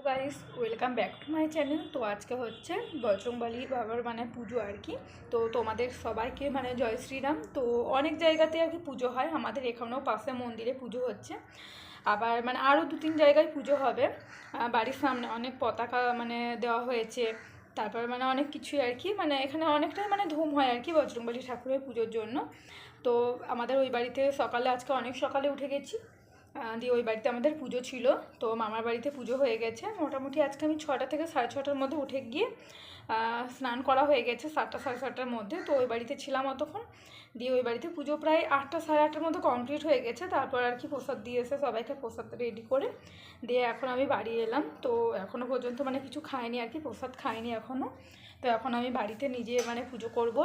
Guys, welcome back to my channel. তো আজকে হচ্ছে বজরংবলী বাবার মানে পুজো আর কি। তো তোমাদের সবাইকে মানে জয় শ্রীরাম। তো অনেক জায়গাতে আর কি পুজো হয়, আমাদের এখানেও পাশে মন্দিরে পুজো হচ্ছে। আবার মানে আরও 2-3 জায়গায় পুজো হবে। বাড়ির সামনে অনেক পতাকা মানে দেওয়া হয়েছে। তারপর মানে অনেক কিছুই আর কি, মানে এখানে অনেকটাই মানে ধুম হয় আর কি বজরংবলী ঠাকুরের পুজোর জন্য। তো আমাদের ওই বাড়িতে সকালে আজকে অনেক সকালে উঠে গেছি, দিয়ে ওই বাড়িতে আমাদের পুজো ছিল। তো মামার বাড়িতে পুজো হয়ে গেছে মোটামুটি। আজকে আমি 6টা থেকে 6:30টার মধ্যে উঠে গিয়ে স্নান করা হয়ে গেছে 7টা সাড়ে 7টার মধ্যে। তো ওই বাড়িতে ছিলাম অতক্ষণ, দিয়ে ওই বাড়িতে পুজো প্রায় 8টা সাড়ে 8টার মধ্যে কমপ্লিট হয়ে গেছে। তারপর আর কি প্রসাদ দিয়ে এসে সবাইকে প্রসাদ রেডি করে দিয়ে এখন আমি বাড়ি এলাম। তো এখনও পর্যন্ত মানে কিছু খাইনি আর কি, প্রসাদ খাইনি এখনও। তো এখন আমি বাড়িতে নিজে মানে পুজো করব।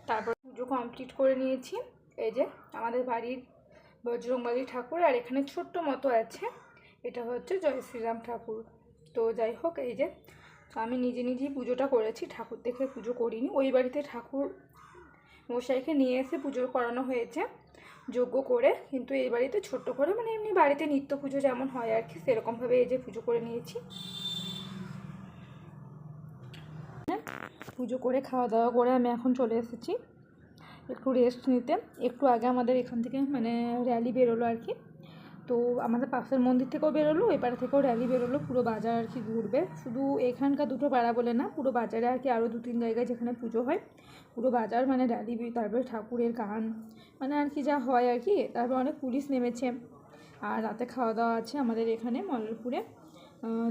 তারপর পুজো কমপ্লিট করে নিয়েছি। এই যে আমাদের বাড়ির বজরংবলী ঠাকুর, আর এখানে ছোট্ট মতো আছে, এটা হচ্ছে জয় শ্রীরাম ঠাকুর। তো যাই হোক, এই যে আমি নিজে নিজেই পুজোটা করেছি, ঠাকুর দেখে পুজো করিনি। ওই বাড়িতে ঠাকুর মশাইকে নিয়ে এসে পুজো করানো হয়েছে যজ্ঞ করে, কিন্তু এই বাড়িতে ছোট্ট করে মানে এমনি বাড়িতে নিত্য পুজো যেমন হয় আর কি সেরকমভাবে এই যে পুজো করে নিয়েছি। পুজো করে খাওয়া দাওয়া করে আমি এখন চলে এসেছি একটু রেস্ট নিতে। একটু আগে আমাদের এখান থেকে মানে র্যালি বেরোলো আর কি। তো আমাদের পাশের মন্দির থেকেও বেরোলো, এপারে থেকেও র্যালি বেরোলো, পুরো বাজার আর কি ঘুরবে। শুধু এখানকার দুটো পাড়া বলে না, পুরো বাজারে আর কি আরও 2-3 জায়গায় যেখানে পুজো হয় পুরো বাজার মানে র্যালি, তারপরে ঠাকুরের গান মানে আর কি যা হয় আর কি। তারপর অনেক পুলিশ নেমেছে। আর রাতে খাওয়া দাওয়া আছে আমাদের এখানে মল্লপুরে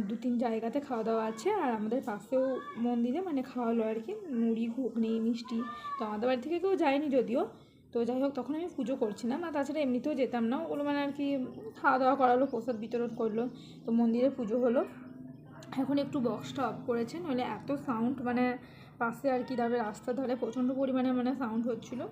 2-3 জায়গাতে খাওয়া দাওয়া আছে। আর আমাদের পাশেও মন্দিরে মানে খাওয়ালো আর কি, মুড়ি ঘুগনি মিষ্টি। তো আমাদের বাড়ি থেকে কেউ যায়নি যদিও। তো যাই হোক, তখন আমি পুজো করছিলাম, আর তাছাড়া এমনিতেও যেতাম না। ওগুলো মানে আর কি খাওয়া দাওয়া করালো, প্রসাদ বিতরণ করলো, তো মন্দিরে পুজো হলো। এখন একটু বক্সটা অফ করেছে, নইলে এত সাউন্ড মানে পাশে আর কি, তারপরে রাস্তার ধারে প্রচণ্ড পরিমাণে মানে সাউন্ড হচ্ছিলো।